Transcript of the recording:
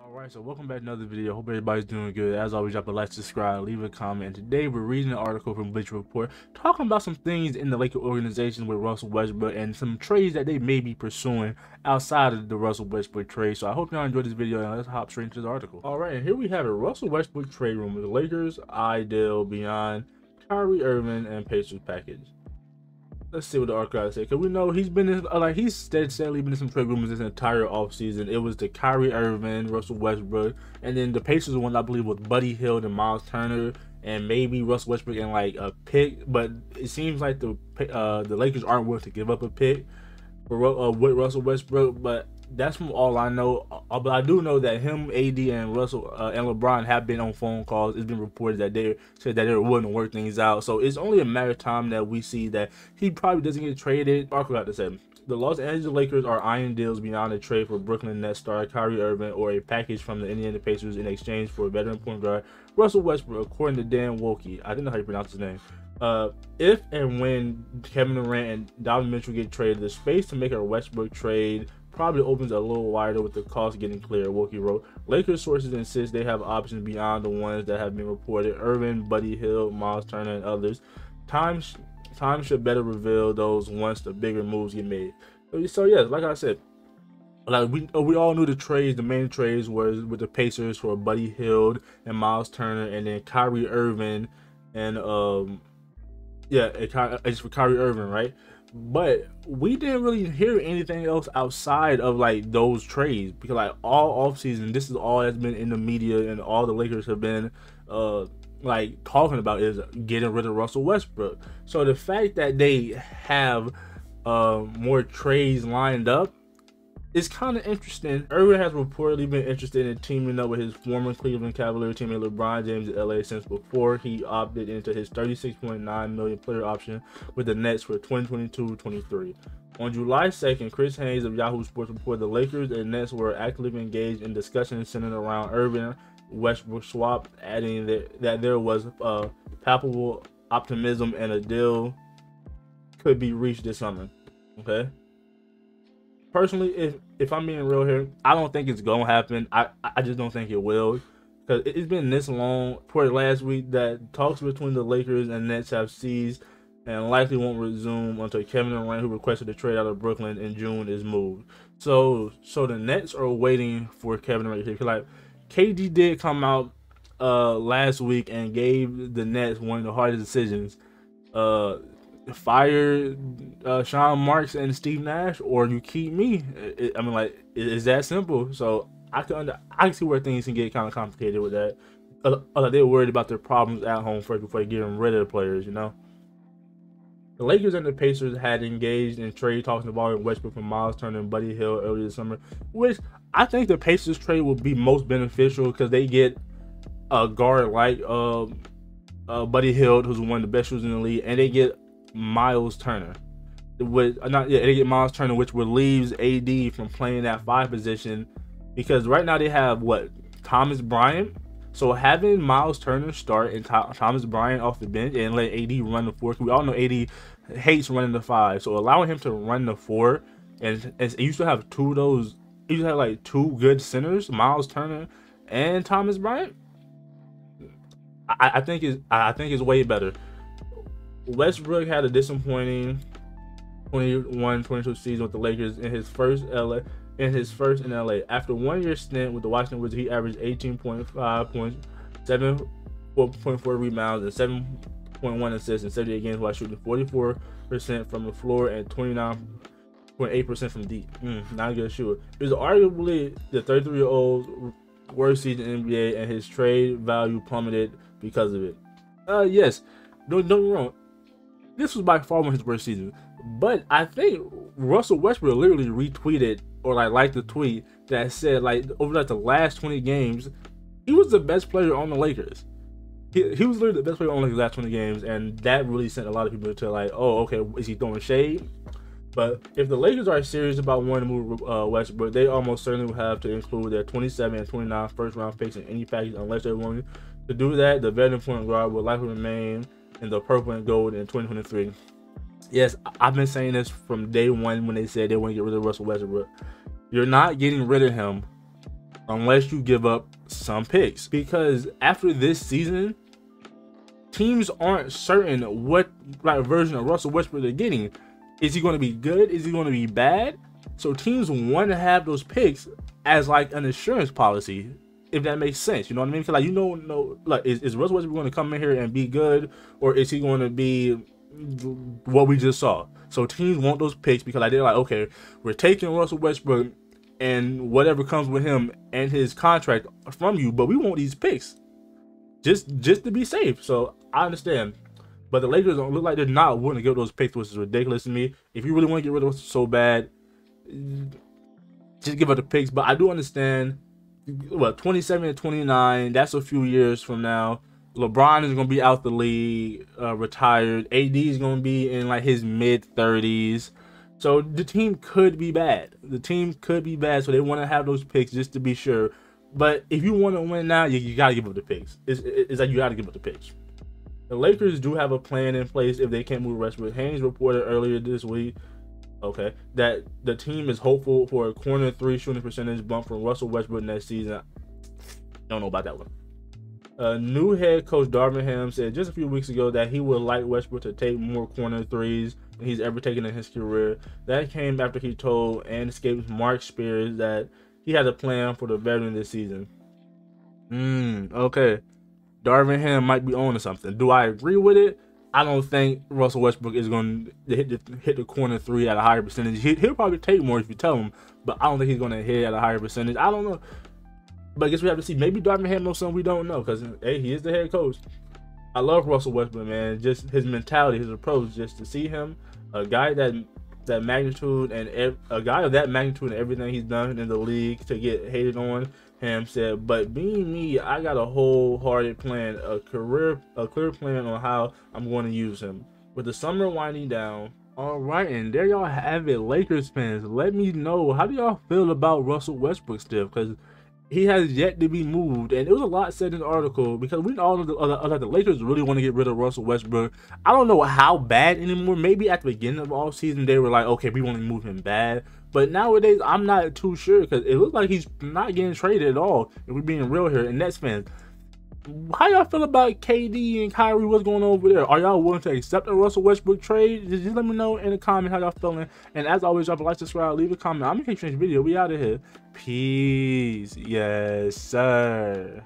Alright, so welcome back to another video. Hope everybody's doing good. As always, drop a like, subscribe, leave a comment. And today we're reading an article from Bleacher Report talking about some things in the Lakers organization with Russell Westbrook and some trades that they may be pursuing outside of the Russell Westbrook trade. So I hope y'all enjoyed this video and let's hop straight into the article. Alright, and here we have a Russell Westbrook trade room with the Lakers, ideal, beyond, Kyrie Irving, and Pacers package. Let's see what the article has to say, because we know he's been in, he's steadily been in some trade rumors this entire offseason. It was the Kyrie Irving, Russell Westbrook, and then the Pacers one, I believe, with Buddy Hield and Miles Turner, and maybe Russell Westbrook and like a pick. But it seems like the Lakers aren't willing to give up a pick for with Russell Westbrook. But that's from all I know. But I do know that him, AD, and Russell and LeBron have been on phone calls. It's been reported that they said that they're willing to work things out. So it's only a matter of time that we see that he probably doesn't get traded. Article got to say, the Los Angeles Lakers are eyeing deals beyond a trade for Brooklyn Nets star Kyrie Irving or a package from the Indiana Pacers in exchange for a veteran point guard Russell Westbrook, according to Dan Wilkie. I didn't know how you pronounce his name. If and when Kevin Durant and Donovan Mitchell get traded, the space to make a Westbrook trade probably opens a little wider with the cost getting clear, Wilkie wrote. Lakers sources insist they have options beyond the ones that have been reported: Irving, Buddy Hield, Miles Turner, and others. Time should better reveal those once the bigger moves get made. So yes, like I said, like we all knew the main trades was with the Pacers for Buddy Hield and Miles Turner, and then Kyrie Irving and it's for Kyrie Irving, right? But we didn't really hear anything else outside of like those trades, because like all offseason, this is all that's been in the media and all the Lakers have been like talking about is getting rid of Russell Westbrook. So the fact that they have more trades lined up is kind of interesting. Irving has reportedly been interested in teaming up with his former Cleveland Cavalier teammate LeBron James in LA since before he opted into his $36.9 million player option with the Nets for 2022-23. On July 2nd, Chris Haynes of Yahoo Sports reported the Lakers and Nets were actively engaged in discussions centered around Irving Westbrook swap, adding that there was palpable optimism and a deal could be reached this summer. Okay. Personally, if I'm being real here, I don't think it's gonna happen. I just don't think it will, because it's been this long. Reported last week that talks between the Lakers and Nets have ceased and likely won't resume until Kevin Durant, who requested a trade out of Brooklyn in June, is moved. So the Nets are waiting for Kevin Durant here. Like KD did come out last week and gave the Nets one of the hardest decisions. Fire Sean Marks and Steve Nash, or you keep me. I mean, like, it's that simple. So I can see where things can get kind of complicated with that. They're worried about their problems at home first before getting rid of the players, you know. The Lakers and the Pacers had engaged in trade talks involving Westbrook from Miles Turner and Buddy Hield earlier this summer, which I think the Pacers trade will be most beneficial because they get a guard like Buddy Hield, who's one of the best shooters in the league, and they get Miles Turner, they get Miles Turner, which relieves AD from playing that 5 position, because right now they have Thomas Bryant. So having Miles Turner start and Thomas Bryant off the bench and let AD run the 4, we all know AD hates running the 5. So allowing him to run the 4, and you still have two of those, you have like 2 good centers, Miles Turner and Thomas Bryant. I think it's way better. Westbrook had a disappointing 21-22 season with the Lakers in his first in LA. After 1 year stint with the Washington Wizards, he averaged 18.5 points, 7.4 rebounds, and 7.1 assists in 78 games while shooting 44% from the floor and 29.8% from deep. Not a good shooter. It was arguably the 33-year-old's worst season in the NBA, and his trade value plummeted because of it. Yes, don't get me wrong. This was by far one of his worst seasons, but I think Russell Westbrook literally retweeted or liked the tweet that said over the last 20 games, he was the best player on the Lakers. He was literally the best player on the last 20 games, and that really sent a lot of people to oh, okay, is he throwing shade? But if the Lakers are serious about wanting to move Westbrook, they almost certainly will have to include their 27 and 29 first-round picks in any package. Unless they're willing to do that, the veteran point guard will likely remain in the purple and gold in 2023. Yes, I've been saying this from day one when they said they want to get rid of Russell Westbrook. You're not getting rid of him unless you give up some picks. Because after this season, teams aren't certain what like version of Russell Westbrook they're getting. Is he going to be good? Is he going to be bad? So teams want to have those picks as like an insurance policy, if that makes sense. You know what I mean? Because like, you know, like is Russell Westbrook going to come in here and be good, or is he going to be what we just saw? So teams want those picks because like, they're like, okay, we're taking Russell Westbrook and whatever comes with him and his contract from you, but we want these picks just to be safe. So I understand. But the Lakers don't look like they're not willing to give those picks, which is ridiculous to me. If you really want to get rid of us so bad, just give up the picks. But I do understand, what, 27 and 29, that's a few years from now. LeBron is going to be out the league, retired. AD is going to be in like his mid-30s. So the team could be bad. The team could be bad, so they want to have those picks just to be sure. But if you want to win now, you got to give up the picks. It's like you got to give up the picks. The Lakers do have a plan in place if they can't move Westbrook. Haynes reported earlier this week, okay, that the team is hopeful for a corner 3 shooting percentage bump from Russell Westbrook next season. Don't know about that one. New head coach Darvin Ham said just a few weeks ago that he would like Westbrook to take more corner threes than he's ever taken in his career. That came after he told Anscape's Mark Spears that he has a plan for the veteran this season. Okay. Darvin Ham might be on to something. Do I agree with it? I don't think Russell Westbrook is going to hit the corner 3 at a higher percentage. He'll probably take more if you tell him, but I don't think he's going to hit at a higher percentage. I don't know. But I guess we have to see. Maybe Darvin Ham knows something we don't know, because, hey, he is the head coach. I love Russell Westbrook, man. Just his mentality, his approach, just to see him, a guy that magnitude and a guy of that magnitude and everything he's done in the league, to get hated on. Ham said, but being me, I got a wholehearted plan, a clear plan on how I'm going to use him. With the summer winding down, all right, and there y'all have it, Lakers fans. Let me know, how do y'all feel about Russell Westbrook still? Because he has yet to be moved, and it was a lot said in the article, because we all know the Lakers really want to get rid of Russell Westbrook. I don't know how bad anymore. Maybe at the beginning of all season they were like, okay, we want to move him bad. But nowadays, I'm not too sure, because it looks like he's not getting traded at all, if we're being real here. And Nets fans, how y'all feel about KD and Kyrie? What's going on over there? Are y'all willing to accept a Russell Westbrook trade? Just let me know in the comments how y'all feeling. And as always, drop a like, subscribe, leave a comment. I'm gonna catch you in the next video. We out of here. Peace. Yes, sir.